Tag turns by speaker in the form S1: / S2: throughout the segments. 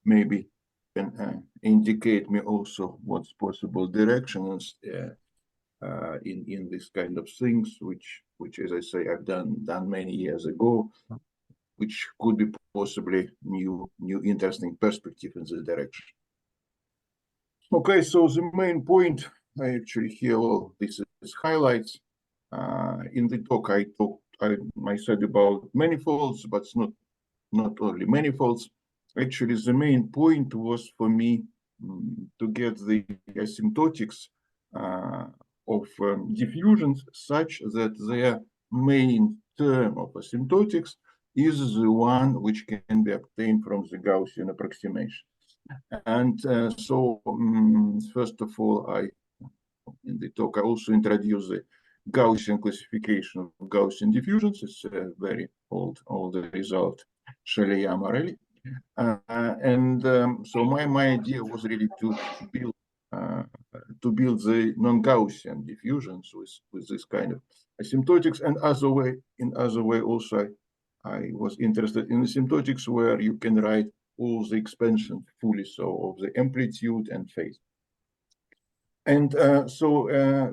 S1: maybe can indicate me also what's possible directions in this kind of things, which as I say, I've done many years ago, which could be possibly new interesting perspective in this direction. Okay, so the main point I actually here, well, this is highlights. In the talk I said about manifolds, but it's not only manifolds. Actually, the main point was for me to get the asymptotics of diffusions such that their main term of asymptotics is the one which can be obtained from the Gaussian approximation. And so, first of all, in the talk, I also introduced the Gaussian classification of Gaussian diffusions. It's a very old result, Morelli. So my idea was really to build the non-Gaussian diffusions with this kind of asymptotics, and in other way also I was interested in asymptotics where you can write all the expansion fully, so of the amplitude and phase. And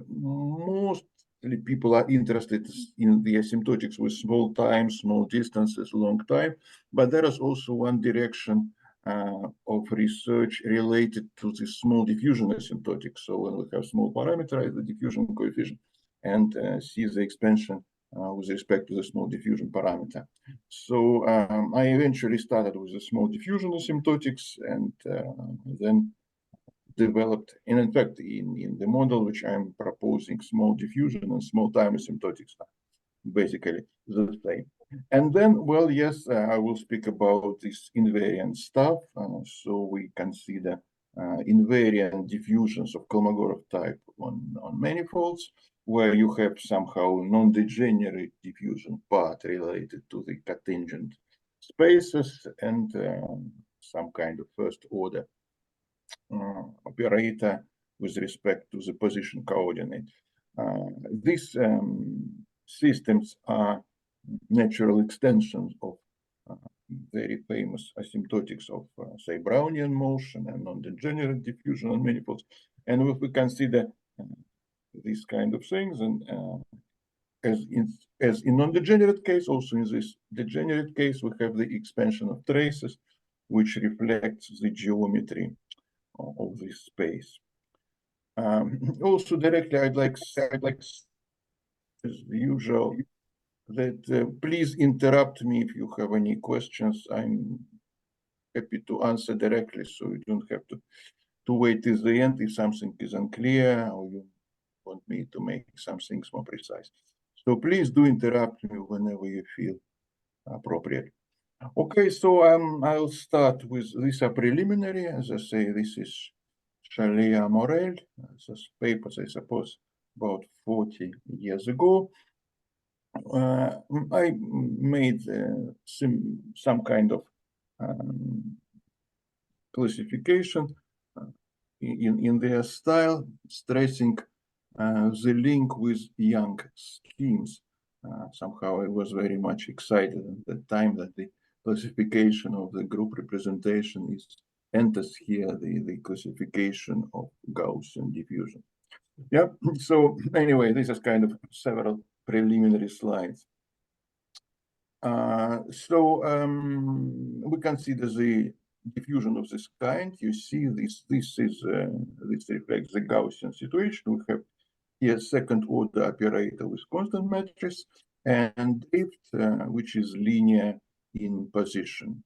S1: mostly people are interested in the asymptotics with small time, small distances, long time, but there is also one direction of research related to the small diffusion asymptotics. So when we have small parameter, the diffusion coefficient, and see the expansion with respect to the small diffusion parameter. So I eventually started with the small diffusion asymptotics, and then developed, and in fact, in the model which I'm proposing, small diffusion and small time asymptotics are basically the same. And then, well, yes, I will speak about this invariant stuff. So we consider invariant diffusions of Kolmogorov type on manifolds, where you have somehow non-degenerate diffusion part related to the contingent spaces and some kind of first order operator with respect to the position coordinate. These systems are natural extensions of very famous asymptotics of, say, Brownian motion and non-degenerate diffusion on manifolds. And if we consider these kind of things, and as in non-degenerate case, also in this degenerate case, we have the expansion of traces, which reflects the geometry of this space. Also, directly, I'd like, as usual, that please interrupt me if you have any questions. I'm happy to answer directly, so you don't have to wait till the end if something is unclear or you want me to make some things more precise. So please do interrupt me whenever you feel appropriate. Okay, so I'll start with this preliminary. As I say, this is Morel. This paper, I suppose, about 40 years ago. I made some kind of classification in their style, stressing the link with Young schemes. Somehow I was very much excited at the time that the classification of the group representation enters here the classification of Gaussian diffusion. Yeah, so anyway, this is kind of several preliminary slides. We consider the diffusion of this kind. You see, this reflects the Gaussian situation. We have here second order operator with constant matrix and drift, which is linear in position.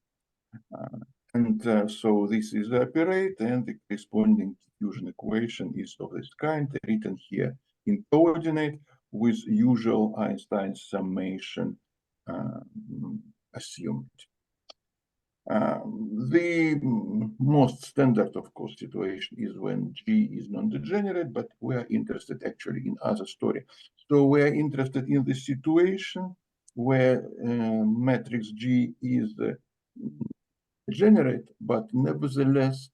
S1: So this is the operator, and the corresponding diffusion equation is of this kind, written here in coordinate with usual Einstein summation assumed. The most standard, of course, situation is when G is non-degenerate, but we are interested actually in other story. So we are interested in the situation where matrix G is degenerate, but nevertheless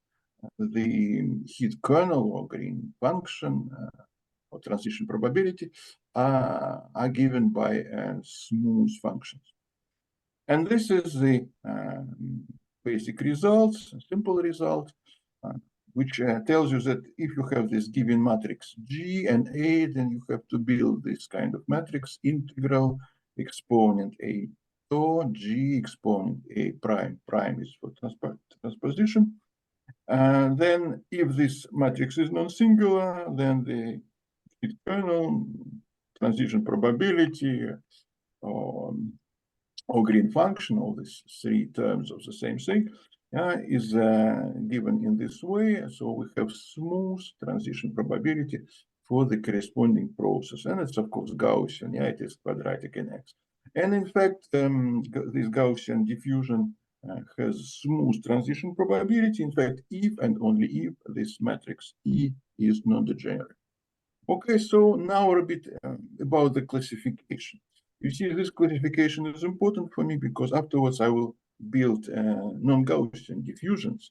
S1: the heat kernel or green function or transition probability are given by smooth functions. And this is the basic results, a simple result, which tells you that if you have this given matrix G and A, then you have to build this kind of matrix, integral exponent A to G exponent A prime. Prime is for transposition. And then if this matrix is non-singular, then the kernel transition probability or green function, all these three terms of the same thing, is given in this way. So we have smooth transition probability for the corresponding process. And it's, of course, Gaussian. Yeah, it is quadratic in X. And in fact, this Gaussian diffusion has smooth transition probability. In fact, if and only if this matrix E is non-degenerate. Okay, so now a bit about the classification. You see, this classification is important for me because afterwards I will build non-Gaussian diffusions,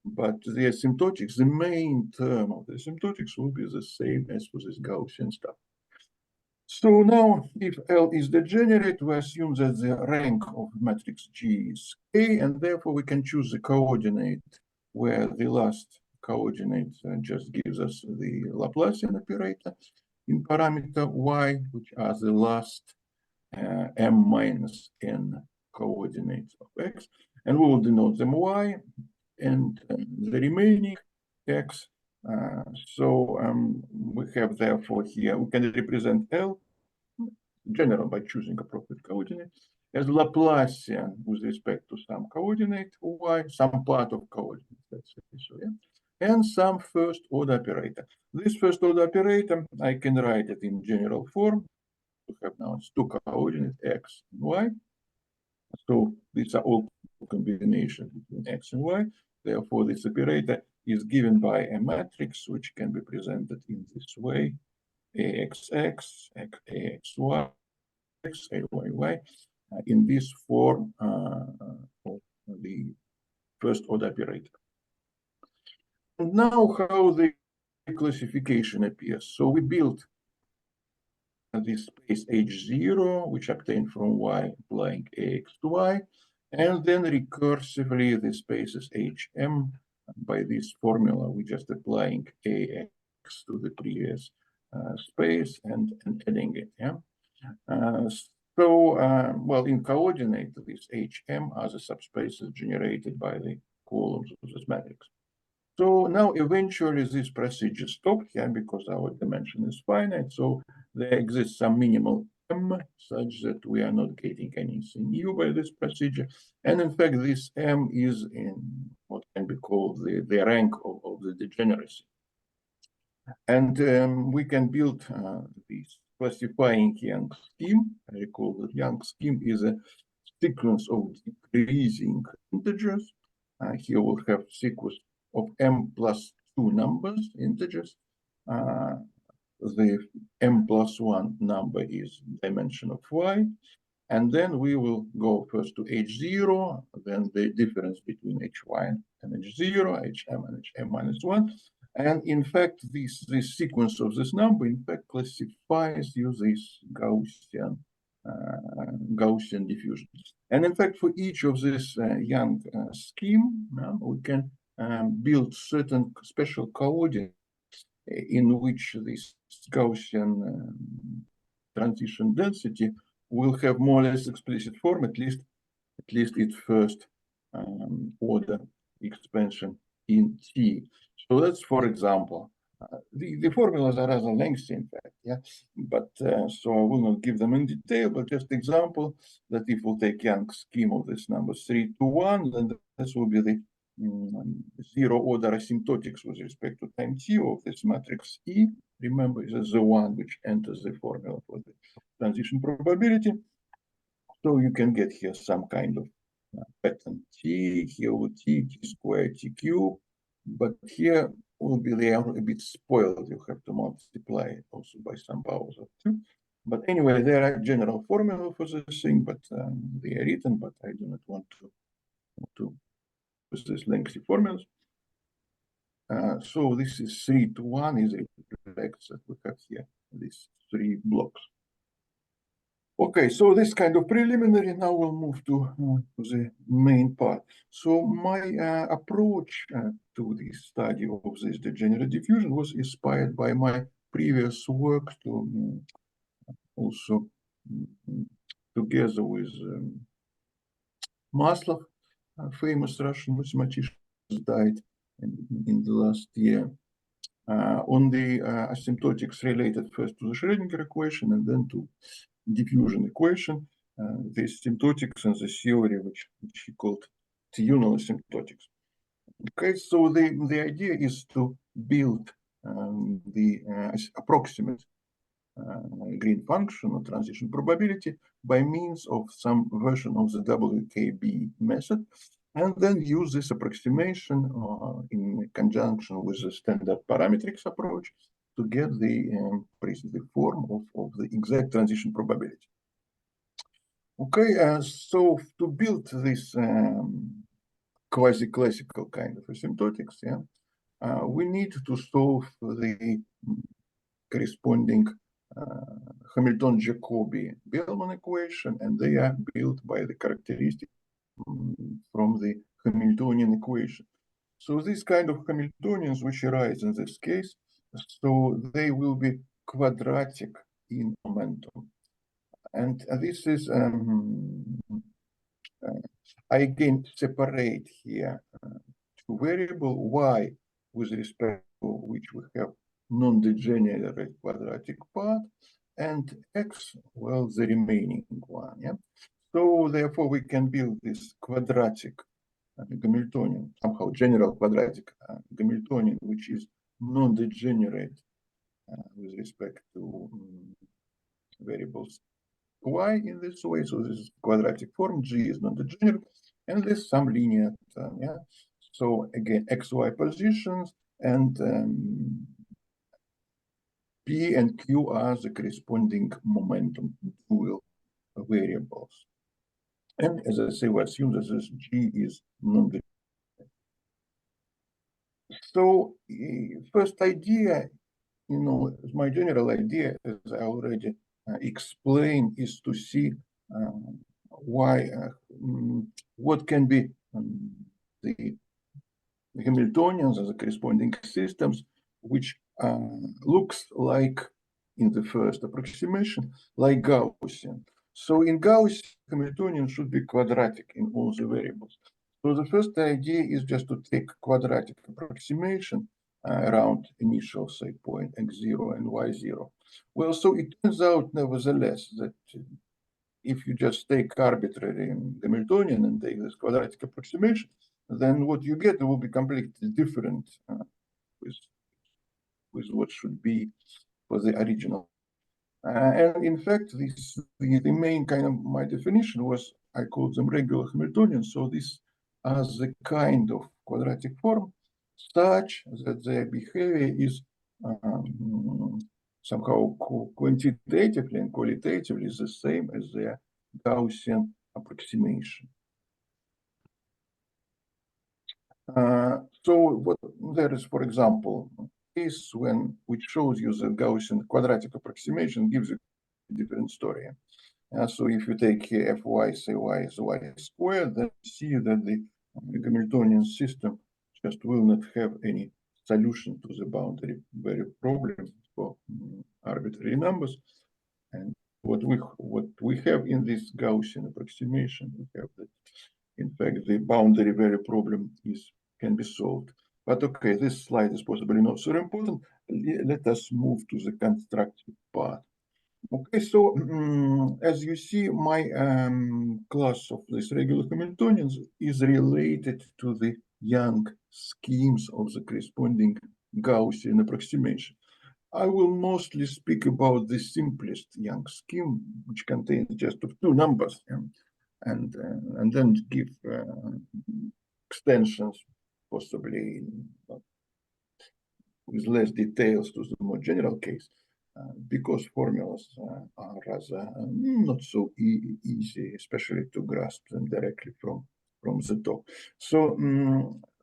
S1: but the asymptotics, the main term of the asymptotics will be the same as for this Gaussian stuff. So now, if L is degenerate, we assume that the rank of matrix G is K, and therefore we can choose the coordinate where the last coordinate just gives us the Laplacian operator in parameter Y, which are the last m minus n coordinates of X, and we will denote them Y, and the remaining X. So we have therefore here, we can represent L general by choosing appropriate coordinate as Laplacian with respect to some coordinate Y, some part of coordinate, let's say so, yeah, and some first order operator. This first order operator, I can write it in general form. We have now two coordinates X and Y. So these are all combinations between X and Y. Therefore, this operator is given by a matrix which can be presented in this way: AXX, AXY, X, AYY, in this form of the first order operator. And now how the classification appears. So we built this space H0, which obtained from Y applying AX to Y, and then recursively the spaces HM by this formula, we just applying AX to the previous space and adding it. Yeah. Well, in coordinate, this HM are the subspaces generated by the columns of this matrix. So now eventually this procedure stopped here because our dimension is finite. So there exists some minimal M such that we are not getting anything new by this procedure. And in fact, this M is in what can be called the rank of the degeneracy. And we can build this classifying Young scheme. I recall that Young scheme is a sequence of decreasing integers. Here we'll have sequence of m plus 2 numbers, integers. The m plus 1 number is dimension of Y. And then we will go first to H0, then the difference between HY and H0, HM and HM minus 1. And in fact, this sequence of this number, in fact, classifies you this Gaussian diffusion. And in fact, for each of this Young scheme, we can build certain special coordinates in which this Gaussian transition density will have more or less explicit form, at least its first order expansion in T. So that's, for example, the formulas are rather lengthy, in fact, yeah. But so I will not give them in detail, but just example that if we'll take Young scheme of this number 3 to 1, then this will be the zero order asymptotics with respect to time T of this matrix E. Remember, is the one which enters the formula for the transition probability. So you can get here some kind of pattern T, here will T squared, T cube, but here will be they are a bit spoiled. You have to multiply also by some powers of 2. But anyway, there are general formula for this thing, but they are written, but I do not want to use this lengthy formulas. So this is 3 to 1 is reflects that we have here these 3 blocks. Okay, so this kind of preliminary. Now we'll move to the main part. So my approach to the study of this degenerate diffusion was inspired by my previous work to also together with Maslov, a famous Russian mathematician, died in the last year, on the asymptotics related first to the Schrödinger equation and then to diffusion equation, the asymptotics and the theory which he called tunal asymptotics. Okay, so the idea is to build the approximate green function or transition probability by means of some version of the WKB method, and then use this approximation in conjunction with the standard parametrix approach to get the form of the exact transition probability. Okay, so to build this quasi-classical kind of asymptotics, we need to solve the corresponding Hamilton-Jacobi-Bellman equation, and they are built by the characteristic from the Hamiltonian equation. So these kind of Hamiltonians which arise in this case, so they will be quadratic in momentum. And this is, I again separate here two variables, y with respect to which we have non-degenerate quadratic part, and x, well, the remaining one. So therefore we can build this quadratic Hamiltonian, somehow general quadratic Hamiltonian, which is non-degenerate with respect to variables y in this way. So this is quadratic form, g is non-degenerate, and there's some linear term. So again, xy positions, and p and q are the corresponding momentum dual variables. And as I say, we assume that this g is non-degenerate. So first idea, my general idea, as I already explained, is to see what can be the Hamiltonians and the corresponding systems, which looks like, in the first approximation, like Gaussian. So in Gaussian, Hamiltonian should be quadratic in all the variables. So the first idea is just to take quadratic approximation around initial, say, point x0 and y0. Well, so it turns out, nevertheless, that if you just take arbitrary Hamiltonian and take this quadratic approximation, then what you get will be completely different with what should be for the original. And in fact, the main kind of my definition was, I called them regular Hamiltonians. So this as the kind of quadratic form such that their behavior is somehow quantitatively and qualitatively the same as their Gaussian approximation. So what there is, for example, is which shows you the Gaussian quadratic approximation gives you a different story. So if you take here fy, say y is y squared, then you see that the Hamiltonian system just will not have any solution to the boundary value problem for arbitrary numbers. And what we have in this Gaussian approximation, we have that, in fact, the boundary value problem can be solved. But okay, this slide is possibly not so important. Let us move to the constructive part. Okay, so as you see, my class of these regular Hamiltonians is related to the Young schemes of the corresponding Gaussian approximation. I will mostly speak about the simplest Young scheme, which contains just two numbers, and then give extensions, possibly with less details, to the more general case. Because formulas are rather not so easy, especially to grasp them directly from the top. So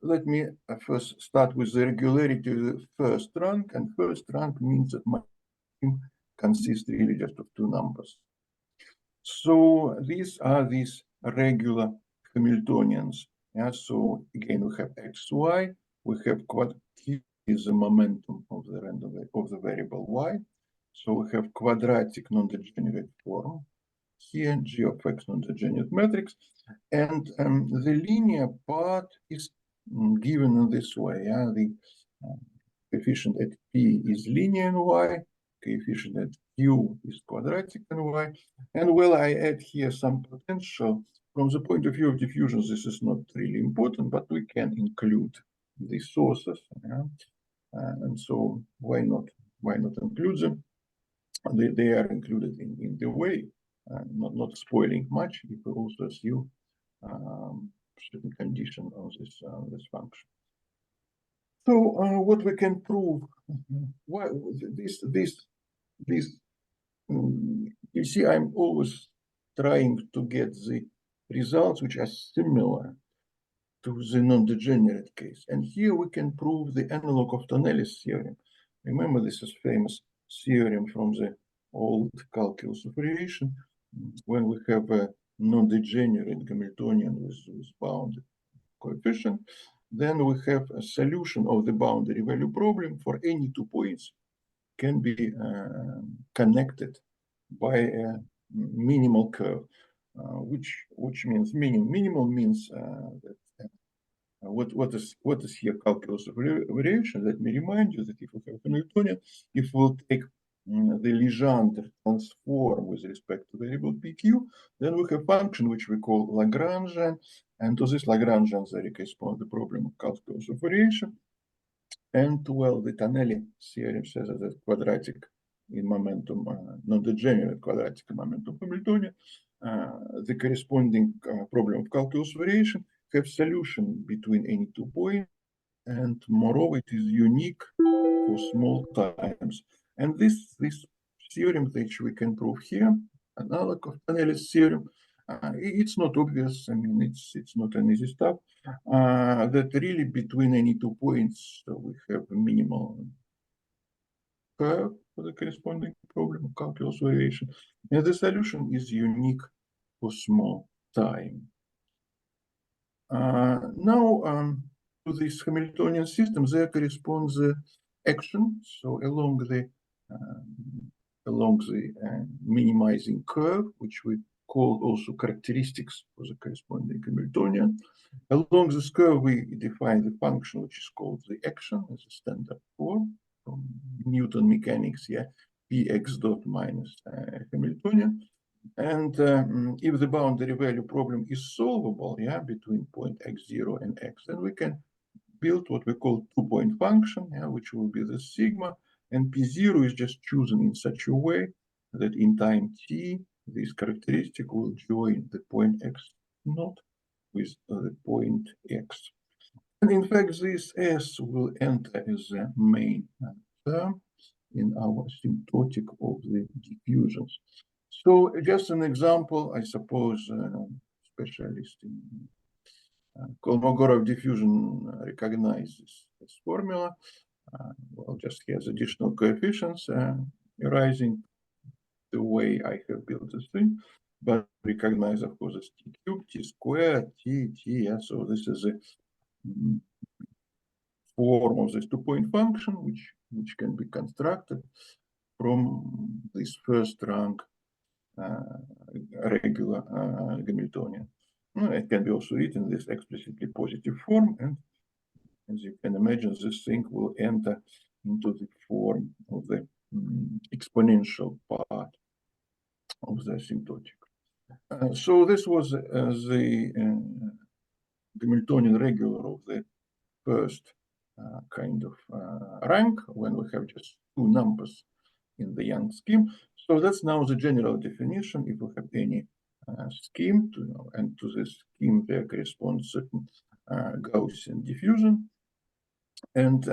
S1: let me first start with the regularity of the first rank, and first rank means that my scheme consists really just of two numbers. So these are these regular Hamiltonians. Yeah, so again we have xy, we have quad q is the momentum of the random of the variable y. So we have quadratic non-degenerate form here, g of x non-degenerate matrix, and the linear part is given in this way. Yeah, the coefficient at p is linear in y, coefficient at q is quadratic in y, and well, I add here some potential. From the point of view of diffusions, this is not really important, but we can include the sources, yeah? And so why not include them? They are included in the way, not spoiling much if we also assume certain condition of this function. So what we can prove? Why this you see, I'm always trying to get the results which are similar to the non-degenerate case. And here we can prove the analog of Annales theorem. Remember, this is famous theorem from the old calculus of variation, when we have a non-degenerate Hamiltonian with bounded coefficient, then we have a solution of the boundary value problem for any 2 points can be connected by a minimal curve, which means minimal means that what is here calculus of variation. Let me remind you that if we have Hamiltonian, if we'll take the Legendre transform with respect to variable PQ, then we have function which we call Lagrangian, and to this Lagrangian there corresponds the problem of calculus of variation. And well, the Annales theorem says that quadratic in momentum, non-degenerate quadratic in momentum Hamiltonian, the corresponding problem of calculus variation have solution between any 2 points, and moreover, it is unique for small times. And this theorem which we can prove here, analog of Annales theorem, it's not obvious. I mean, it's not an easy stuff. That really between any 2 points we have a minimal curve for the corresponding problem of calculus variation, and the solution is unique for small time. Now, to this Hamiltonian system, there corresponds the action. So along the minimizing curve, which we call also characteristics for the corresponding Hamiltonian. Along this curve, we define the function which is called the action as a standard form from Newton mechanics, yeah, px dot minus Hamiltonian. And if the boundary value problem is solvable, yeah, between point x0 and x, then we can build what we call 2-point function, yeah, which will be the sigma, and p0 is just chosen in such a way that in time t, this characteristic will join the point x0 with the point x. And in fact, this s will enter as the main term in our asymptotic of the diffusions. So just an example, I suppose specialist in Kolmogorov diffusion recognizes this formula. Well, just has additional coefficients arising the way I have built this thing, but recognize, of course, as t cubed, t squared, t, yeah. So this is a form of this 2-point function, which can be constructed from this first rank regular Hamiltonian. It can be also written in this explicitly positive form, and as you can imagine, this thing will enter into the form of the exponential part of the asymptotic. So this was the Hamiltonian regular of the first kind of rank, when we have just 2 numbers in the Young scheme. So that's now the general definition. If we have any scheme, and to this scheme there corresponds certain Gaussian diffusion. And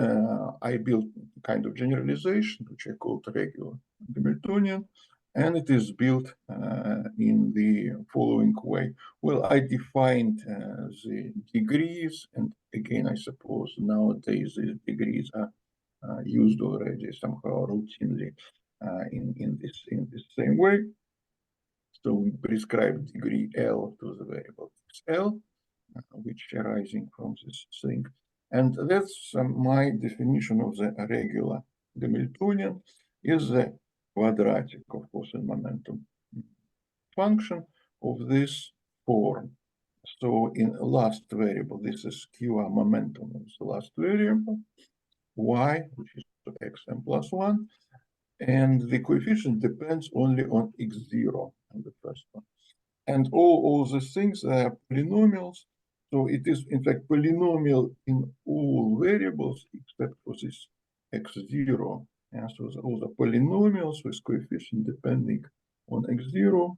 S1: I built kind of generalization, which I called regular Hamiltonian, and it is built in the following way. Well, I defined the degrees, and again, I suppose nowadays the degrees are used already somehow routinely in this same way. So we prescribe degree L to the variable XL, which arising from this thing. And that's my definition of the regular Hamiltonian is the quadratic, of course, in momentum function of this form. So in last variable, this is QR momentum is the last variable, y, which is xm plus 1, and the coefficient depends only on x0 on the first one. And all the things are polynomials. So it is, in fact, polynomial in all variables except for this x0. Yeah, so all the polynomials with coefficient depending on x0.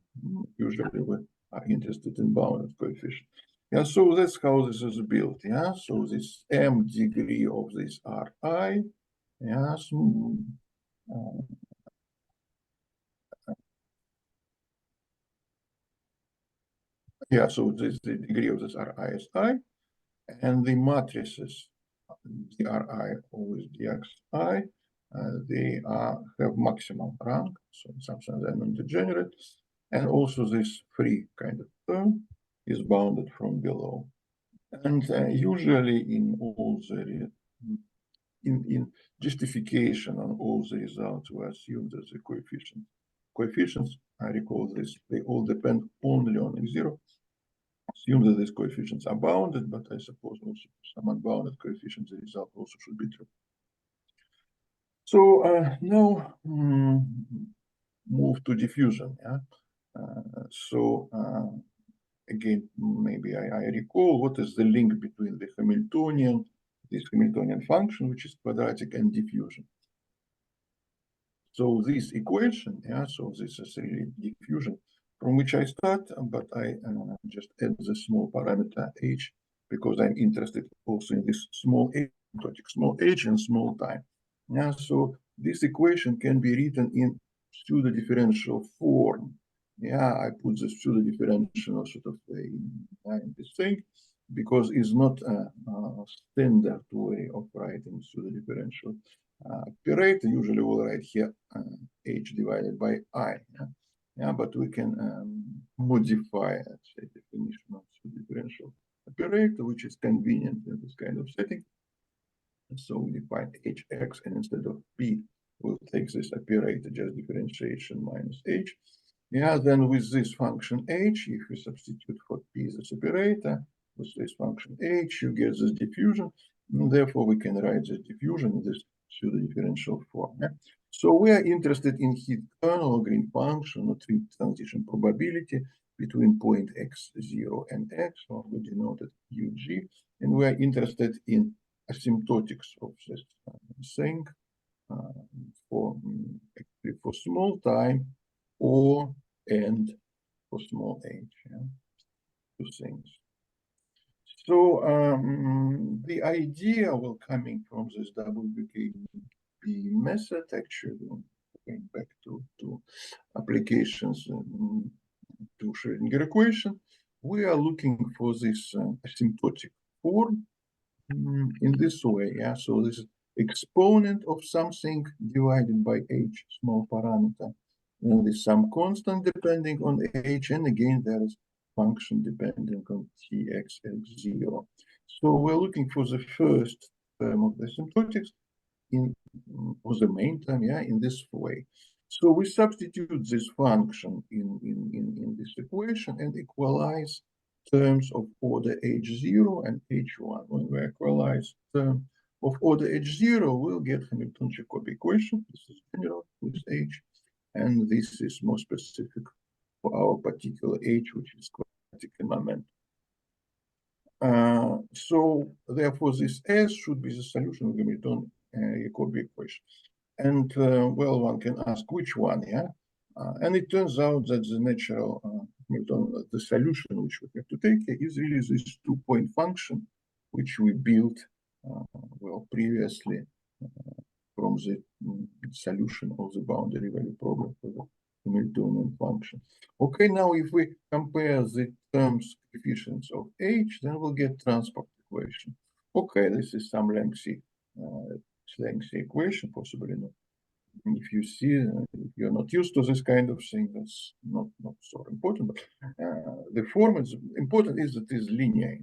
S1: Usually we are interested in bounded coefficient. Yeah, so that's how this is built. Yeah, so this m degree of this Ri. Yeah, so, yeah, so this the degree of this Ri is I, and the matrices dri always dxi, they have maximal rank, so in some sense they're non-degenerate, and also this free kind of term is bounded from below. And usually in all the in justification on all the results, we assume that the coefficients, I recall this, they all depend only on x0. Assume that these coefficients are bounded, but I suppose also some unbounded coefficients, the result also should be true. So now move to diffusion. Yeah. Again, maybe I recall what is the link between the Hamiltonian, this Hamiltonian function, which is quadratic, and diffusion. So this equation, yeah, so this is really diffusion from which I start, but I just add the small parameter h because I'm interested also in this small h and small time. Yeah, so this equation can be written in pseudo-differential form. Yeah, I put the pseudo-differential sort of in this thing because it's not a standard way of writing pseudo-differential operator. Usually we'll write here h divided by I. Yeah, but we can modify, let's say, definition of differential operator, which is convenient in this kind of setting. So we define hx, and instead of p, we'll take this operator, just differentiation minus h. Yeah, then with this function h, if we substitute for p this operator, with this function h, you get this diffusion, and therefore we can write this diffusion in this pseudo-differential form. Yeah? So we are interested in heat kernel or green function or transition probability between point x0 and x, or we denoted UG, and we are interested in asymptotics of this thing for small time or and for small h. Yeah? Two things. So the idea will coming from this WKB method, actually, going back to applications to Schrödinger equation. We are looking for this asymptotic form in this way. Yeah, so this is exponent of something divided by h, small parameter, and there's some constant depending on h, and again there is function depending on tx0. So we're looking for the first term of the asymptotics for the main term, yeah, in this way. So we substitute this function in this equation and equalize terms of order h0 and h1. When we equalize term of order h0, we'll get Hamilton-Jacobi equation. This is general with h, and this is more specific for our particular h, which is quadratic in momentum. So therefore, this S should be the solution of the Hamilton-Jacobi equation. And well, one can ask which one, yeah? And it turns out that the natural the solution which we have to take is really this two-point function, which we built well previously from the solution of the boundary value problem for the Hamiltonian function. Okay, now if we compare the terms coefficients of h, then we'll get transport equation. Okay, this is some lengthy equation, possibly not if you see, if you're not used to this kind of thing, that's not so important. But the form is important, is that it is linear.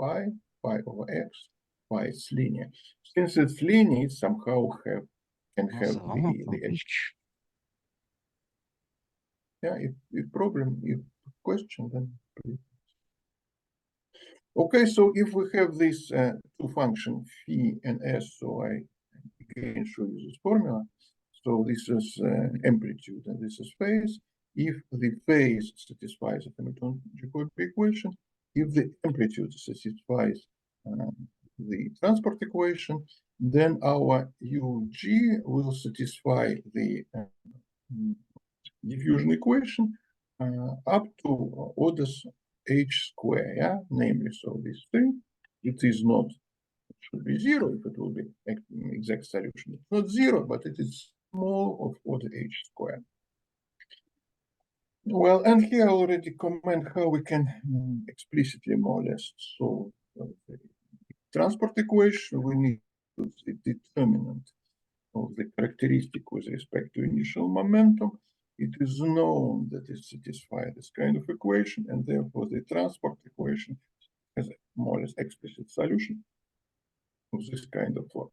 S1: Pi over x, pi is linear. Since it's linear, it somehow can have the yeah. If question, then please. Okay, so if we have these two functions phi and s, so I again show you this formula. So this is amplitude and this is phase. If the phase satisfies the Hamilton-Jacobi equation, if the amplitude satisfies the transport equation, then our UG will satisfy the diffusion equation up to orders h square, yeah, namely, so this thing, it is not, it should be zero if it will be exact solution. It's not zero, but it is small of order h square. Well, and here I already comment how we can explicitly more or less solve the transport equation. We need the determinant of the characteristic with respect to initial momentum. It is known that it satisfies this kind of equation, and therefore the transport equation has a more or less explicit solution of this kind of form.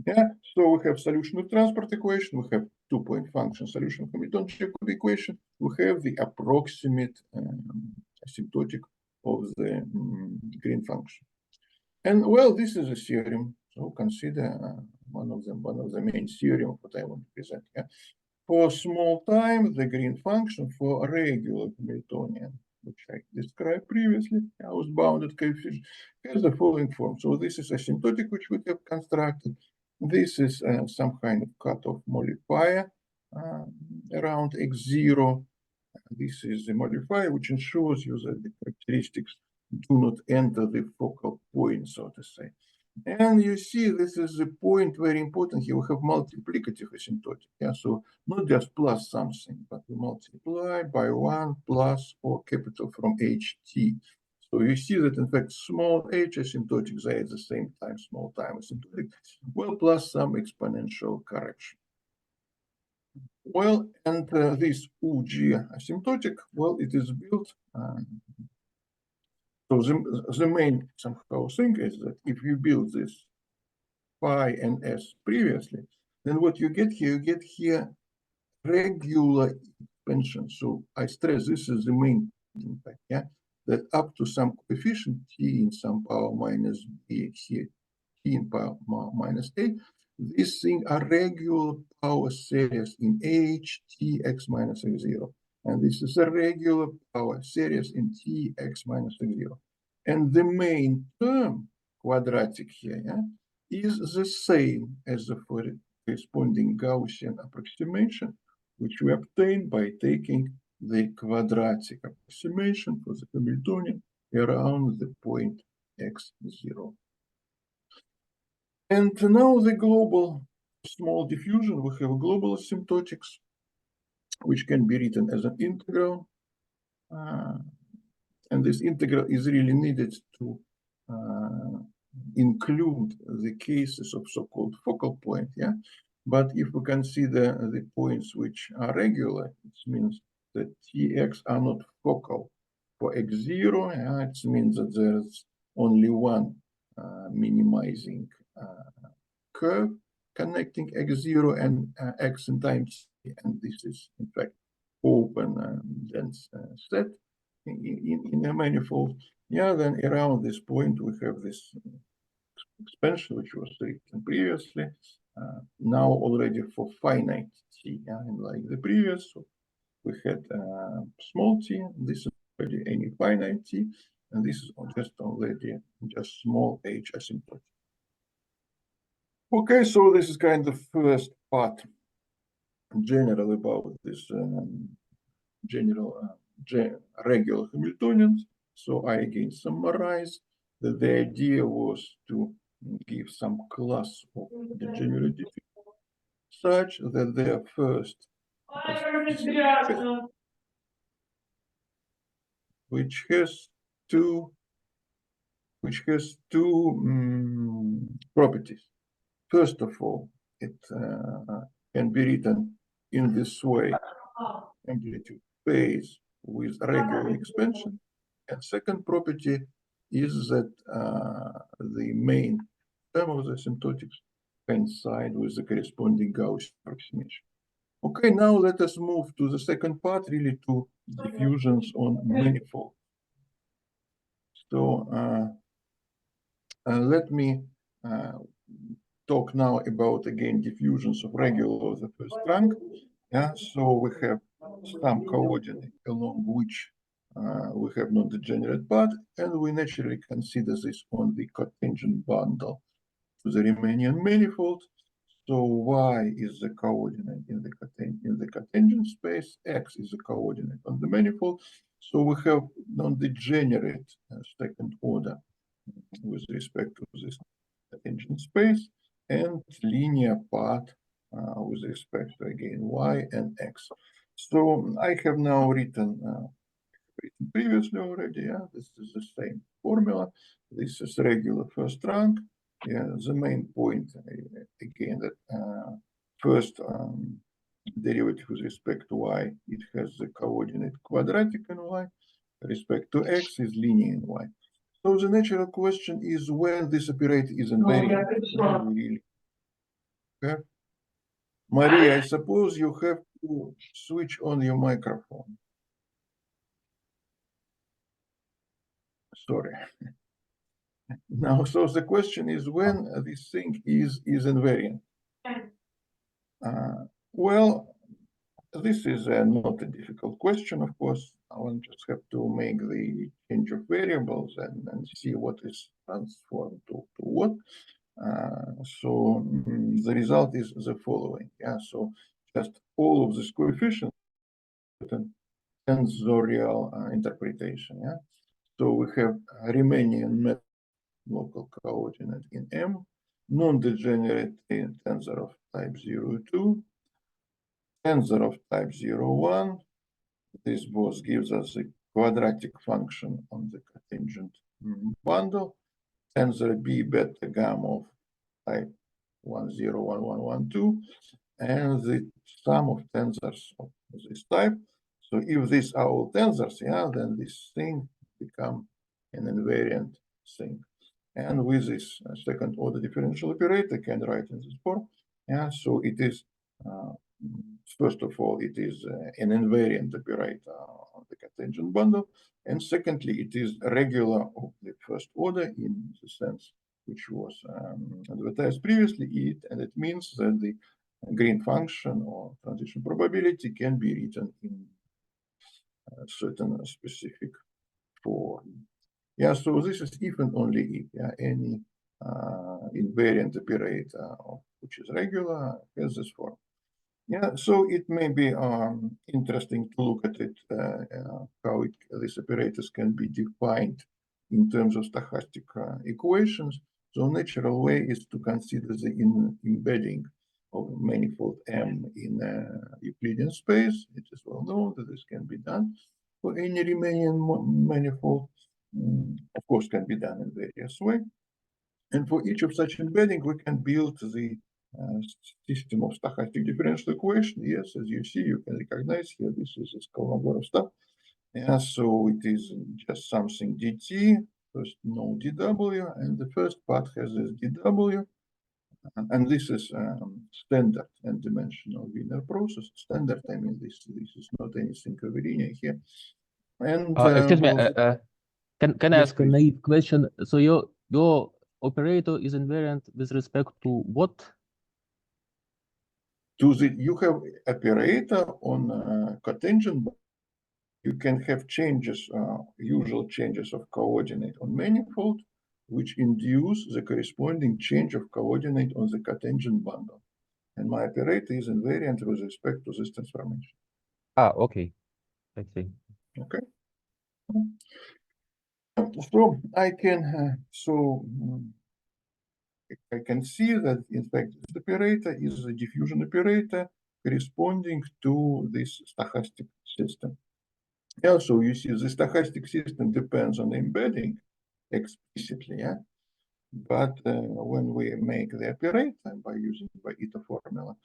S1: Yeah, so we have solution of transport equation, we have two-point function solution of Hamilton-Jacobi equation, we have the approximate asymptotic of the green function. And well, this is a theorem. So consider one of the main theorem what I want to present here. For small time, the green function for a regular Hamiltonian, which I described previously, was bounded coefficient, has the following form. So this is asymptotic, which we have constructed. This is some kind of cutoff modifier around x0. This is the modifier which ensures you that the characteristics do not enter the focal point, so to say. And you see, this is the point very important here. We have multiplicative asymptotic. Yeah, so not just plus something, but we multiply by 1 plus or capital from ht. So you see that in fact small h asymptotic, they at the same time small time asymptotic, well, plus some exponential correction. Well, and this UG asymptotic, well, it is built. So the main somehow thing is that if you build this phi and s previously, then what you get here regular expansion. So I stress this is the main impact, yeah, that up to some coefficient t in some power minus b here, t in power minus a, this thing are regular power series in h t x minus x0. And this is a regular power series in t x minus x0. And the main term, quadratic here, yeah, is the same as the corresponding Gaussian approximation, which we obtain by taking the quadratic approximation for the Hamiltonian around the point x0. And now the global small diffusion, we have global asymptotics, which can be written as an integral. And this integral is really needed to include the cases of so-called focal point, yeah. But if we consider the points which are regular, it means that Tx are not focal for x0, yeah, it means that there's only one minimizing curve connecting x0 and x in time t, and this is in fact open dense set in a manifold. Yeah, then around this point we have this expansion which was written previously. Now already for finite t, yeah, and like the previous, so we had small t. This is already any finite t, and this is already just small h asymptotic. Okay, so this is kind of first part, general about this general regular Hamiltonians. So I again summarize that the idea was to give some class of degenerate diffusion such that their first which has two properties. First of all, it can be written in this way: amplitude space with regular expansion. And second property is that the main term of the asymptotics coincide with the corresponding Gaussian approximation. Okay, now let us move to the second part, really to diffusions on manifold. So let me talk now about, again, diffusions of regular of the first rank. Yeah, so we have some coordinate along which we have non-degenerate path, and we naturally consider this on the cotangent bundle to the Riemannian manifold. So y is the coordinate in the cotangent space, x is the coordinate on the manifold. So we have non-degenerate second order with respect to this cotangent space, and linear path with respect to, again, y and x. So I have now written previously already. Yeah, this is the same formula. This is regular first rank. Yeah, the main point again that first derivative with respect to y, it has the coordinate quadratic in y. Respect to x is linear in y. So the natural question is when this operator is invariant. Really. Okay. Maria, I suppose you have to switch on your microphone. Sorry. Now, so the question is when this thing is invariant. Well, this is not a difficult question, of course. I will just have to make the change of variables and see what is transformed to what. So the result is the following. Yeah, so just all of these coefficients, tensorial interpretation. Yeah, so we have Riemannian local coordinate in M, non-degenerate tensor of type 0, 2, tensor of type 0, 1. This both gives us a quadratic function on the cotangent bundle. Tensor B beta gamma of type 1, 0, 1, 1, 1, 2, and the sum of tensors of this type. So if these are all tensors, yeah, then this thing becomes an invariant thing. And with this second order differential operator, can write in this form. Yeah, so it is, first of all, it is an invariant operator on the cotangent bundle. And secondly, it is regular of the first order in the sense which was advertised previously, and it means that the green function or transition probability can be written in a certain specific form. Yeah, so this is if and only if, yeah, any invariant operator which is regular has this form. Yeah, so it may be interesting to look at it, how these operators can be defined in terms of stochastic equations. So natural way is to consider the embedding of manifold M in Euclidean space. It is well known that this can be done for any Riemannian manifold. Of course, can be done in various ways. And for each of such embedding, we can build the system of stochastic differential equation. Yes, as you see, you can recognize here, this is this Kolmogorov stuff. Yeah, so it is just something dt, first no dw, and the first part has this dw. And this is standard n-dimensional linear process. Standard, I mean, this is not anything over linear here. And
S2: excuse me, can I
S1: yes,
S2: ask a naive question? So your operator is invariant with respect to what?
S1: To the, you have operator on cotangent. You can have changes, usual changes of coordinate on manifold, which induce the corresponding change of coordinate on the cotangent bundle. And my operator is invariant with respect to this transformation.
S2: Okay. I see.
S1: Okay. So I can I can see that in fact this operator is a diffusion operator corresponding to this stochastic system. Also, you see the stochastic system depends on embedding explicitly, yeah. But when we make the operator by using eta formula,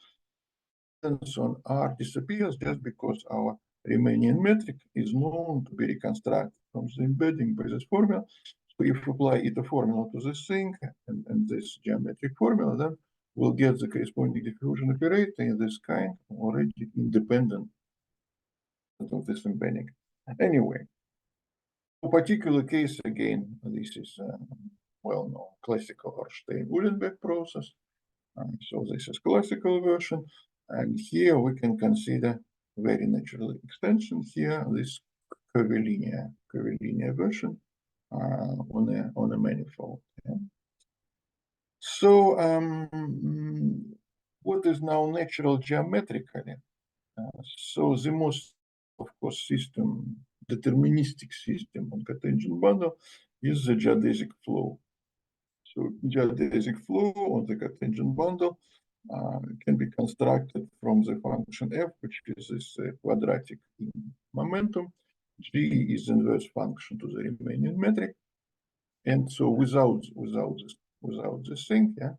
S1: on R disappears just because our Riemannian metric is known to be reconstructed from the embedding by this formula. So if we apply eta formula to this thing and this geometric formula, then we'll get the corresponding diffusion operator in this kind already independent of this embedding. Anyway, for particular case, again, this is well-known classical Ornstein-Uhlenbeck process. So this is classical version. And here we can consider very natural extension here, this curvilinear version on a manifold. Yeah. So what is now natural geometrically? So the most, of course, deterministic system on cotangent bundle is the geodesic flow. So geodesic flow on the cotangent bundle can be constructed from the function f, which is this quadratic in momentum. G is the inverse function to the Riemannian metric, and so without this thing, yeah,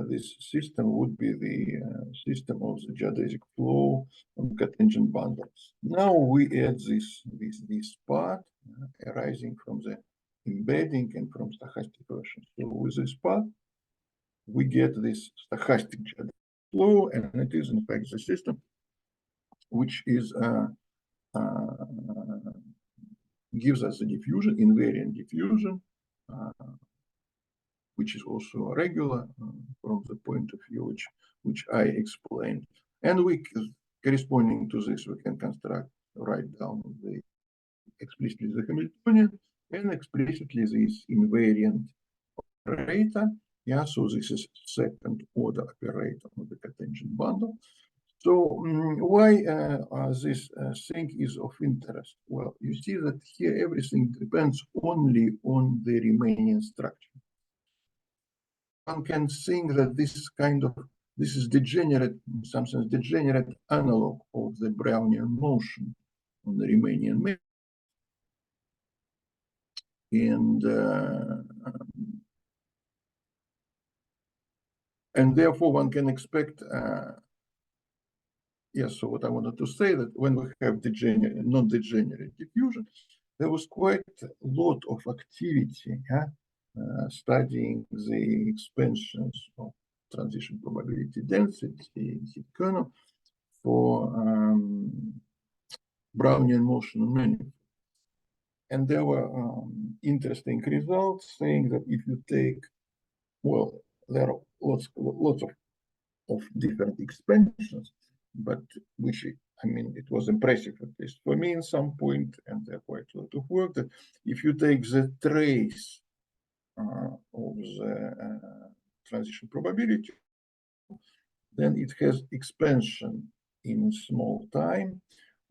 S1: this system would be the system of the geodesic flow on cotangent bundle. Now we add this part arising from the embedding and from stochastic version. So with this part, we get this stochastic flow, and it is in fact the system which is gives us a diffusion, invariant diffusion, which is also regular from the point of view which I explained. And we corresponding to this, we can write down explicitly the Hamiltonian and explicitly this invariant operator. Yeah, so this is second order operator of the cotangent bundle. So why this thing is of interest? Well, you see that here everything depends only on the Riemannian structure. One can think that this is degenerate, in some sense, degenerate analog of the Brownian motion on the Riemannian metric. And therefore one can expect, yes, so what I wanted to say that when we have non-degenerate diffusion, there was quite a lot of activity studying the expansions of transition probability density in heat kernel for Brownian motion on manifold. And there were interesting results saying that if you take, well, there are lots of different expansions, but which, I mean, it was impressive, at least for me in some point, and there quite a lot of work, that if you take the trace of the transition probability, then it has expansion in small time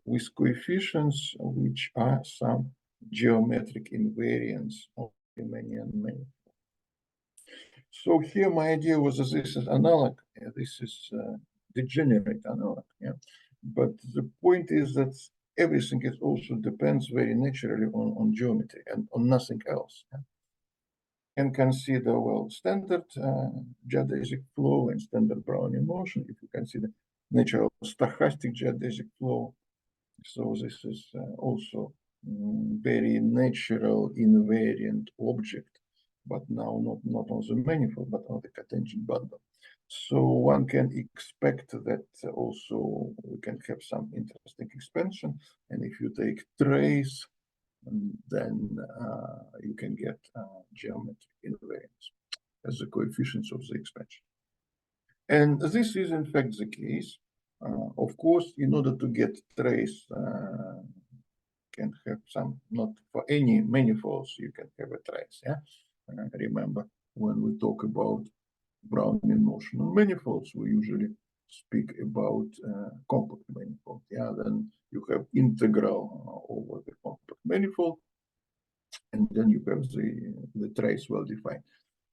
S1: with coefficients which are some geometric invariants of Riemannian manifold. So here my idea was that this is analog, this is degenerate analog, yeah. But the point is that everything is also depends very naturally on geometry and on nothing else. Yeah? And consider, well, standard geodesic flow and standard Brownian motion. If you consider natural stochastic geodesic flow, so this is also very natural invariant object, but now not on the manifold, but on the cotangent bundle. So one can expect that also we can have some interesting expansion. And if you take trace, then you can get geometric invariance as the coefficients of the expansion. And this is in fact the case. Of course, in order to get trace, can have some, not for any manifolds, you can have a trace. Yeah. Remember, when we talk about Brownian motion on manifolds, we usually speak about compact manifold. Yeah, then you have integral over the compact manifold, and then you have the trace well defined.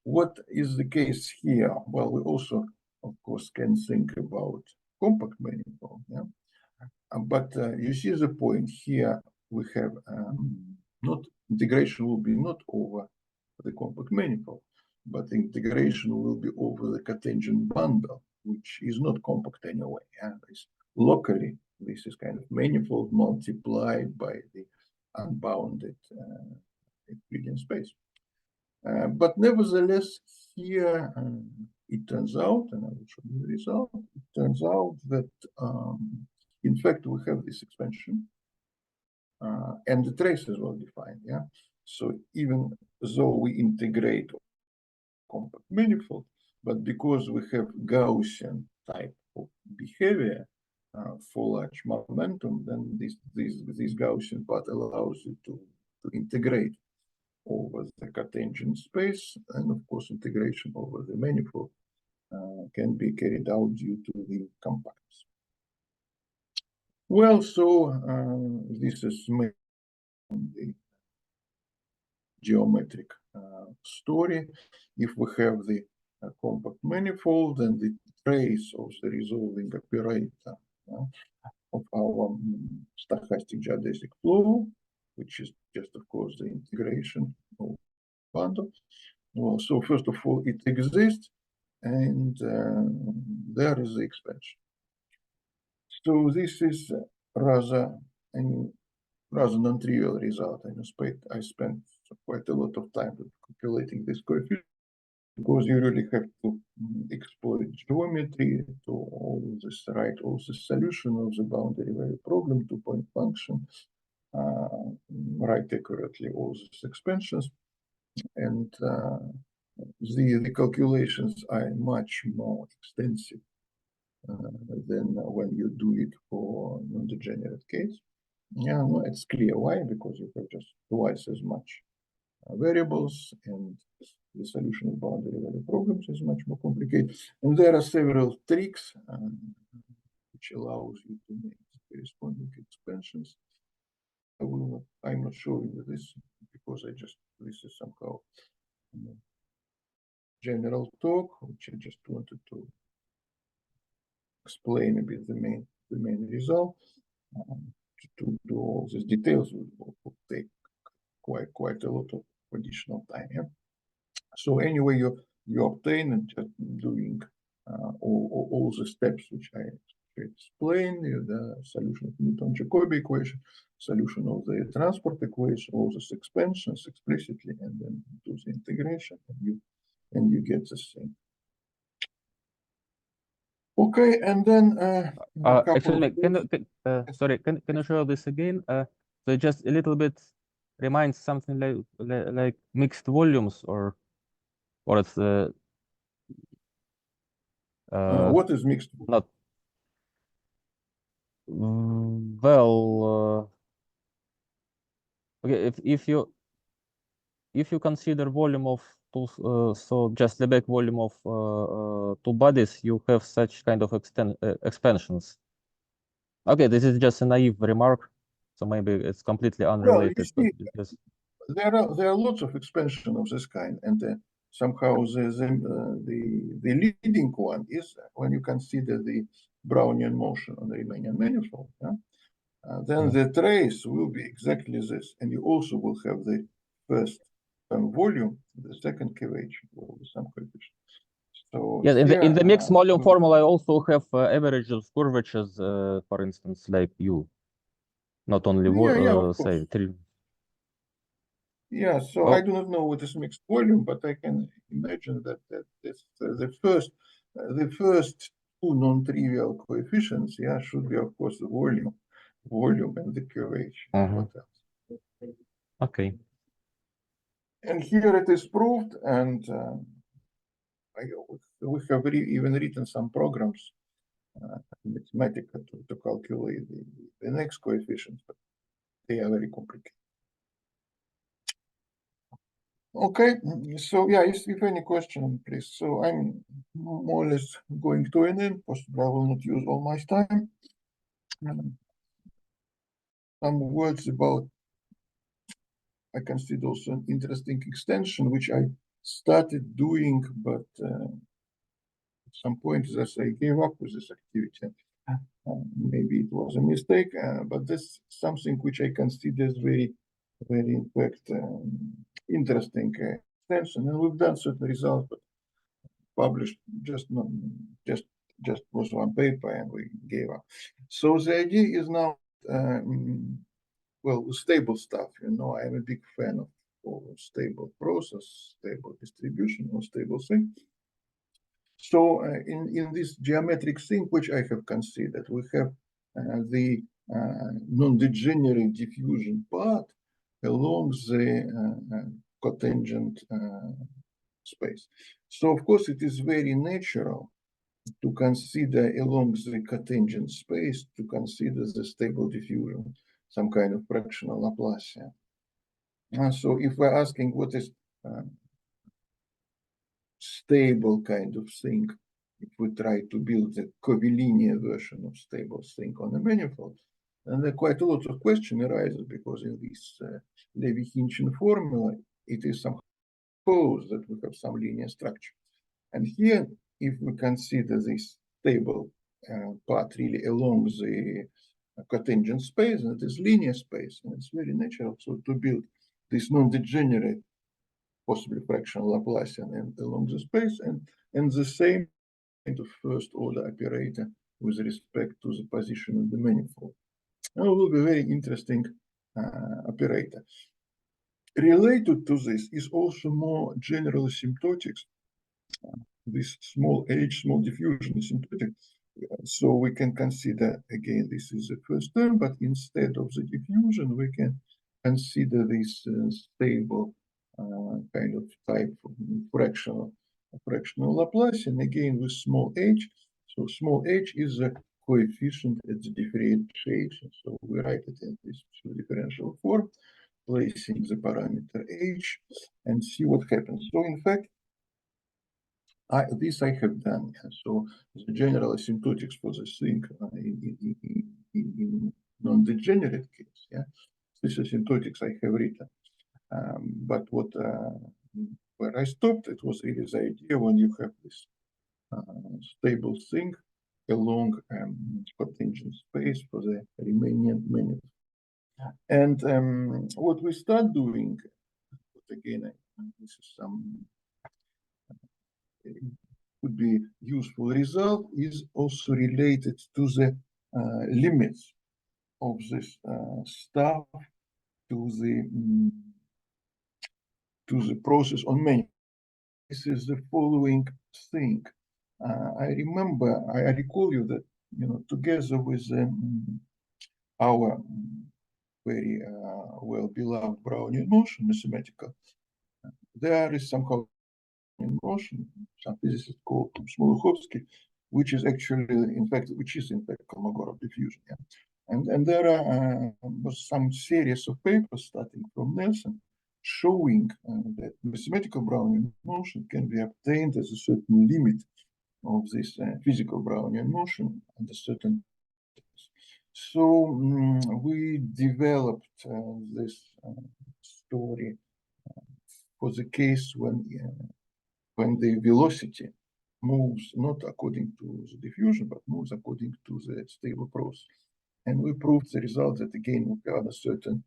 S1: What is the case here? Well, we also, of course, can think about compact manifold. Yeah, but you see the point here. We have not integration will be not over the compact manifold. but integration will be over the cotangent bundle, which is not compact anyway. Locally, this is kind of manifold multiplied by the unbounded Euclidean space. But nevertheless, here it turns out, and I will show you the result, it turns out that in fact we have this expansion and the trace is well defined. So even though we integrate compact manifold, but because we have Gaussian type of behavior for large momentum, then this Gaussian part allows you to integrate over the cotangent space, and of course integration over the manifold can be carried out due to the compactness. Well, so this is the geometric story. If we have the compact manifold and the trace of the resolving operator of our stochastic geodesic flow, which is just, of course, the integration of bundle. Well, so first of all, it exists, and there is the expansion. So this is rather non-trivial result. I spent quite a lot of time calculating this coefficient, because you really have to exploit geometry to write all the solution of the boundary value problem, two-point function, write accurately all these expansions, and the calculations are much more extensive than when you do it for non-degenerate case. No, it's clear why, because you have just twice as much variables, and the solution of boundary value problems is much more complicated. And there are several tricks which allows you to make corresponding expansions. I'm not showing you this because this is somehow general talk, which I just wanted to explain a bit the main result. To do all these details will take quite a lot of additional time. So anyway, you obtain, and just doing all the steps which I explained, the solution of Newton-Jacobi equation, solution of the transport equation, all these expansions explicitly, and then do the integration, and you get the same. Okay, and then
S2: actually, can you show this again? So just a little bit reminds something like mixed volumes, or it's
S1: what is mixed?
S2: Not well. Okay, if you consider volume of two, so just the back volume of two bodies, you have such kind of expansions. Okay, this is just a naive remark, so maybe it's completely unrelated.
S1: Well, you see, there are lots of expansion of this kind, and somehow the leading one is when you consider the Brownian motion on the Riemannian manifold. Then the trace will be exactly this, and you also will have the first volume, the second curvature will be some coefficient. So
S2: yeah, in the mixed volume formula, I also have averages of curvatures, for instance, like U, not only say three.
S1: Yeah, so I do not know what is mixed volume, but I can imagine that the first two non-trivial coefficients, should be, of course, the volume and the curvature. What else?
S2: Okay.
S1: And here it is proved, and we have even written some programs, mathematical, to calculate the next coefficients, but they are very complicated. Okay, so if any question, please. So I'm more or less going to an end. Possibly I will not use all my time. Some words about, I consider also an interesting extension, which I started doing, but at some point I gave up with this activity. Maybe it was a mistake, but this is something which I consider very, very, in fact, interesting extension, and we've done certain results, but published just was one paper, and we gave up. So the idea is now, well, stable stuff. I'm a big fan of stable process, stable distribution, or stable thing. So in this geometric thing, which I have considered, we have the non-degenerate diffusion part along the cotangent space. So of course it is very natural to consider along the cotangent space, to consider the stable diffusion, some kind of fractional Laplacian. So if we're asking what is stable kind of thing, if we try to build a covilinear version of stable thing on a manifold, and there are quite a lot of question arises, because in this Levi-Hinchin formula, it is somehow supposed that we have some linear structure. And here, if we consider this stable part really along the cotangent space, and it is linear space, and it's very natural to build this non-degenerate, possibly fractional Laplacian and along the space, and the same kind of first order operator with respect to the position of the manifold. Now it will be a very interesting operator. Related to this is also more general asymptotics. This small h, small diffusion asymptotic. So we can consider, again, this is the first term, but instead of the diffusion, we can consider this stable kind of type of fractional Laplacian, again with small h. So small h is the coefficient at the differentiation. So we write it in this differential form, placing the parameter h, and see what happens. So in fact, this I have done. So the general asymptotics for the thing in non-degenerate case, this asymptotics I have written. But where I stopped, it was really the idea when you have this stable thing along cotangent space for the Riemannian manifold. And what we start doing, again, this is some would be useful result, is also related to the limits of this stuff to the process on manifold. This is the following thing. I recall you that, together with our very well-beloved Brownian motion, mathematical, there is somehow in motion, some physicists call Molchanov, which is in fact Kolmogorov diffusion. And there was some series of papers starting from Nelson showing that mathematical Brownian motion can be obtained as a certain limit of this physical Brownian motion under certain. So we developed this story for the case when the velocity moves not according to the diffusion, but moves according to the stable process. And we proved the result that, again, we have a certain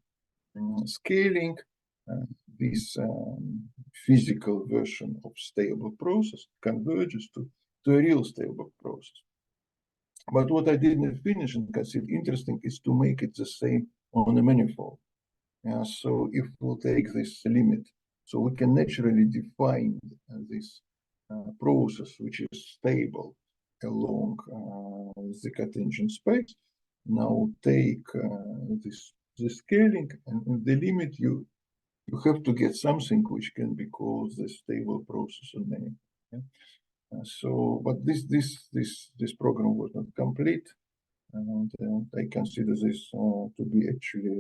S1: scaling, this physical version of stable process converges to a real stable process. But what I didn't finish and consider interesting is to make it the same on a manifold. So if we'll take this limit, so we can naturally define this process which is stable along the cotangent space. Now take this scaling, and in the limit you have to get something which can be called the stable process on manifold. So, but this program was not complete, and I consider this to be actually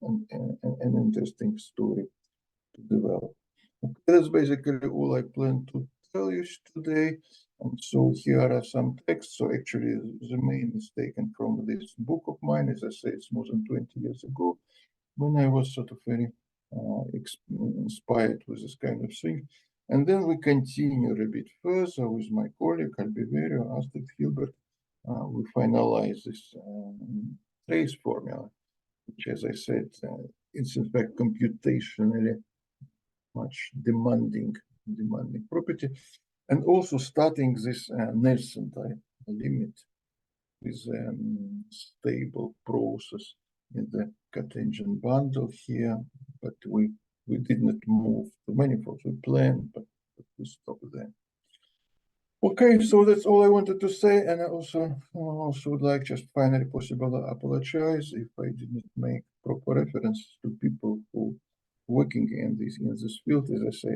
S1: an interesting story to develop. Okay, that's basically all I plan to tell you today. And so here are some texts. So actually the main is taken from this book of mine. As I say, it's more than 20 years ago, when I was sort of very inspired with this kind of thing. And then we continue a bit further with my colleague Albeverio, Astrid Hilbert. We finalize this trace formula, which, as I said, it's in fact computationally much demanding property, and also starting this Nelson type limit with stable process in the cotangent bundle here, but we did not move to manifolds. We planned, but we stopped there. Okay, so that's all I wanted to say, and I also would like just finally possible apologize if I did not make proper reference to people who working in this field. As I say,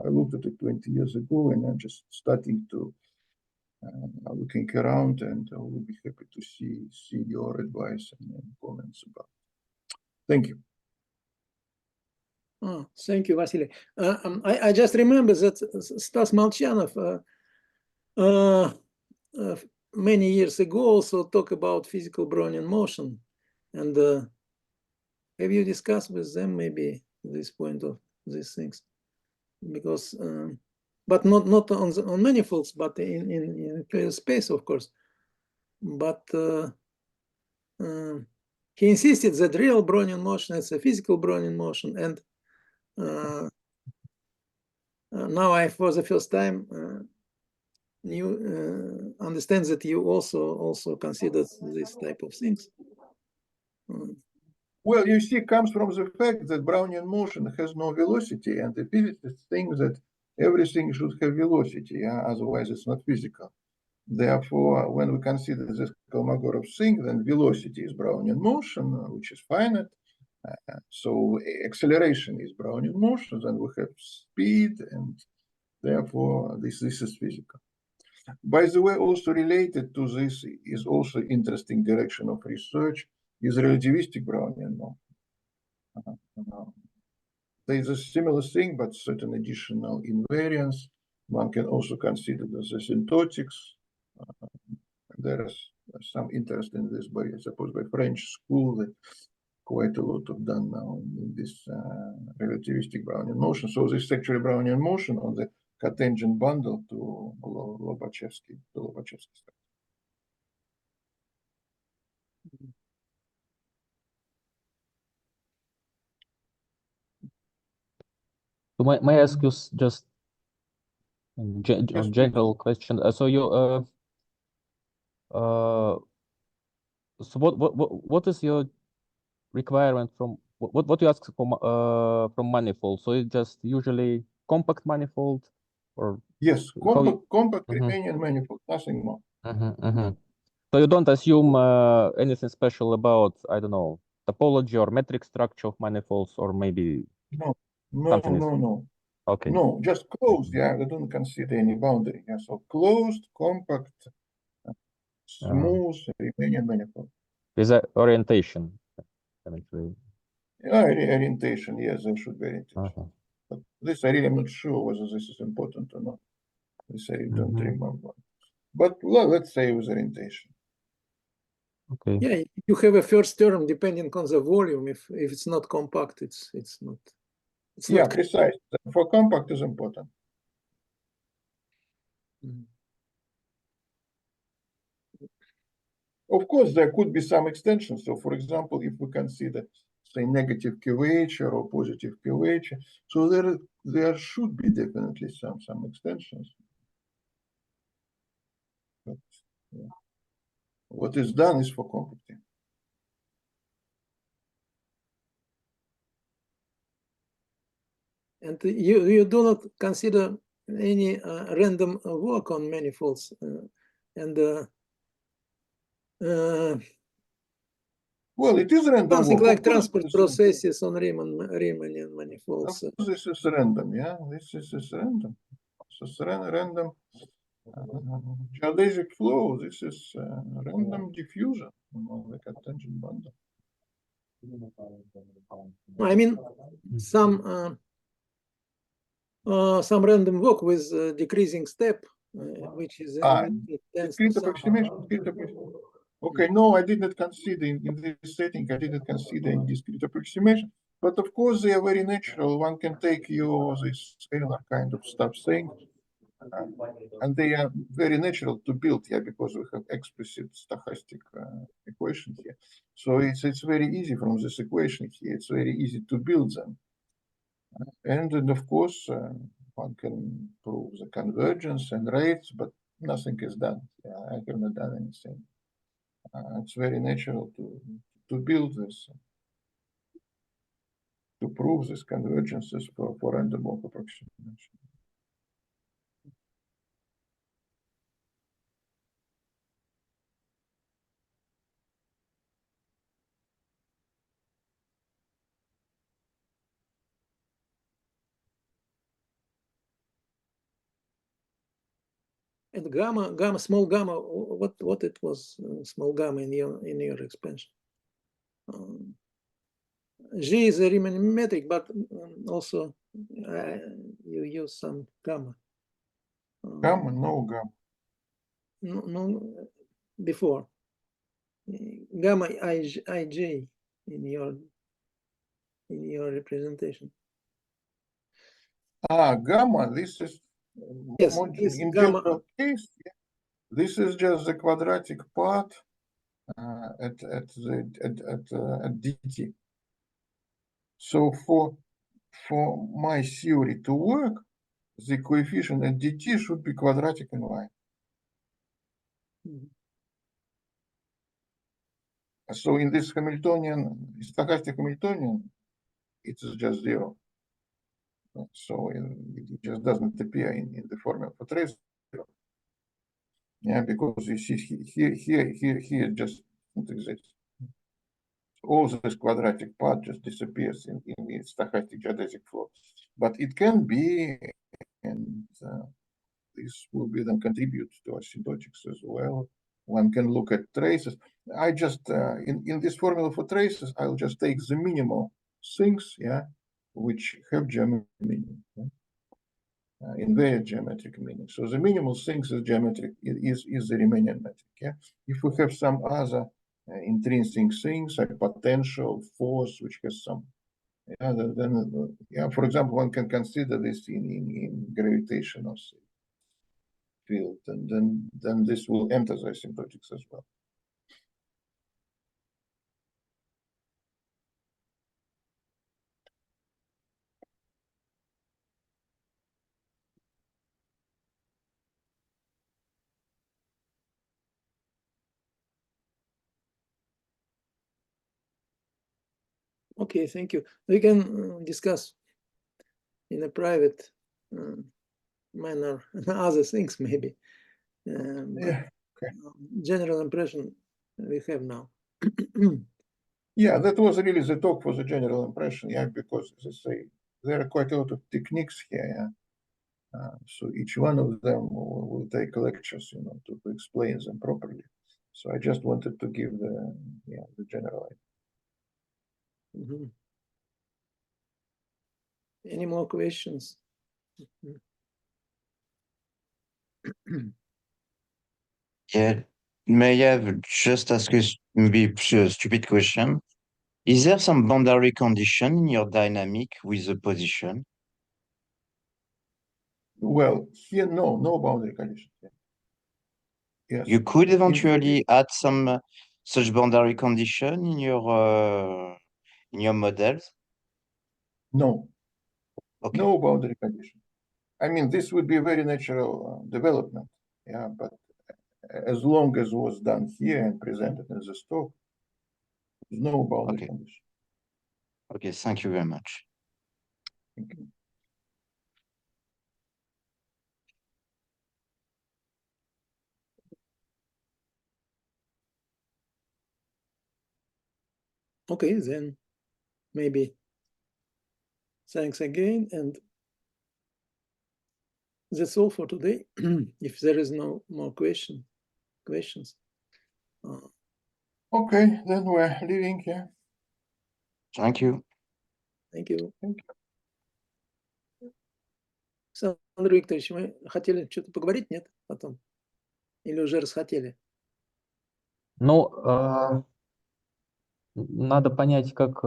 S1: I looked at it 20 years ago, and I'm just starting to looking around, and I will be happy to see your advice and comments about it. Thank you.
S3: Oh, thank you, Vasili. I just remember that Stas Molchanov many years ago also talked about physical Brownian motion, and have you discussed with them maybe this point of these things? Because but not on manifolds, but in clear space, of course. But he insisted that real Brownian motion is a physical Brownian motion, and now I, for the first time, understand that you also considered this type of things.
S1: Well, you see, it comes from the fact that Brownian motion has no velocity, and the physicists think that everything should have velocity, otherwise it's not physical. Therefore, when we consider this Kolmogorov thing, then velocity is Brownian motion, which is finite. So acceleration is Brownian motion, then we have speed, and therefore this is physical. By the way, also related to this is also interesting direction of research is relativistic Brownian motion. There is a similar thing, but certain additional invariants. One can also consider the asymptotics. There is some interest in this by, I suppose, by French school. That quite a lot of done now in this relativistic Brownian motion. So this is actually Brownian motion on the cotangent bundle to Lobachevsky.
S2: So may I ask you just general question? So you so what is your requirement from what you ask from manifold? So it's just usually compact manifold, or
S1: yes, compact Riemannian manifold, nothing more.
S2: So you don't assume anything special about, I don't know, topology or metric structure of manifolds, or maybe
S1: no.
S2: Okay.
S1: No, just closed. Yeah, I don't consider any boundary. Yeah, so closed, compact, smooth Riemannian manifold.
S2: Is that orientation?
S1: Orientation, yes, there should be orientation. But this I really am not sure whether this is important or not. This I don't remember. But well, let's say with orientation.
S2: Okay.
S3: Yeah, you have a first term depending on the volume. If it's not compact, it's not. It's
S1: yeah,
S3: not
S1: precise. For compact is important. Of course, there could be some extensions. So, for example, if we consider, say, negative curvature or positive curvature, so there should be definitely some extensions. But, yeah. What is done is for compacting.
S3: And you do not consider any random work on manifolds,
S1: well, it is random
S3: something
S1: work.
S3: like transport processes on Riemannian manifolds.
S1: This is random, yeah. This is random. This is random geodesic flow. This is random diffusion on the cotangent bundle.
S3: I mean, some random work with decreasing step, which is
S1: discrete approximation. Okay, no, I did not consider in this setting. I didn't consider any discrete approximation. But of course, they are very natural. One can take you this scalar kind of stuff saying, and they are very natural to build here because we have explicit stochastic equations here. So it's very easy from this equation here. It's very easy to build them. And then, of course, one can prove the convergence and rates, but nothing is done. I have not done anything. It's very natural to build this, to prove these convergences for random walk approximation.
S3: And gamma, small gamma, what it was, small gamma in your expansion? G is a Riemann metric, but also you use some gamma.
S1: Gamma, no gamma.
S3: No, before gamma ij in your representation.
S1: Gamma. This is
S3: Yes,
S1: in
S3: gamma.
S1: general case. This is just the quadratic part at dt. So for my theory to work, the coefficient at dt should be quadratic in y. So in this Hamiltonian, stochastic Hamiltonian, it is just 0. So it just doesn't appear in the formula for trace. Yeah, because you see here just exists. All this quadratic part just disappears in the stochastic geodesic flow. But it can be, and this will be then contribute to asymptotics as well. One can look at traces. I just, in this formula for traces, I'll just take the minimal things, which have geometric meaning, invariant geometric meaning. So the minimal things is geometric, is the Riemannian metric, If we have some other intrinsic things like potential, force, which has some, then for example, one can consider this in gravitational field, and then this will enter the asymptotics as well.
S3: Okay, thank you. We can discuss in a private manner other things maybe.
S1: Okay.
S3: General impression we have now.
S1: That was really the talk for the general impression, because as I say, there are quite a lot of techniques here, so each one of them will take lectures, to explain them properly. So I just wanted to give the general idea.
S3: Any more questions?
S4: Yeah, may I just ask you maybe a stupid question? Is there some boundary condition in your dynamic with the position?
S1: Well, here, no boundary condition. Yes.
S4: You could eventually add some such boundary condition in your models?
S1: No.
S4: Okay.
S1: No boundary condition. I mean, this would be a very natural development, but as long as was done here and presented in the talk, there's no boundary condition.
S4: Okay, thank you very much.
S1: Thank you.
S3: Okay, then maybe thanks again, and that's all for today. If there is no more questions.
S1: Okay, then we're leaving here.
S4: Thank you.
S3: Thank you.
S1: Thank you.
S3: Александр Викторович, мы хотели что-то поговорить, нет, потом? Или уже расхотели?
S2: Ну, надо понять, как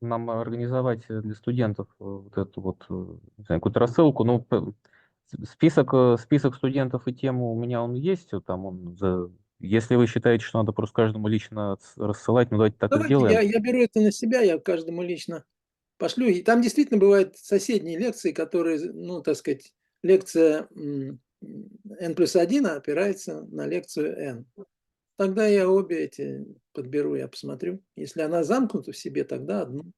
S2: нам организовать для студентов вот эту вот, не знаю, какую-то рассылку. Ну, список студентов и тему у меня он есть, там если вы считаете, что надо просто каждому лично рассылать, ну давайте так и
S3: Давайте,
S2: сделаем.
S3: я беру это на себя, я каждому лично пошлю. И там действительно бывают соседние лекции, которые, ну, так сказать, лекция n+1 опирается на лекцию n. Тогда я обе эти подберу, я посмотрю. Если она замкнута в себе, тогда одну.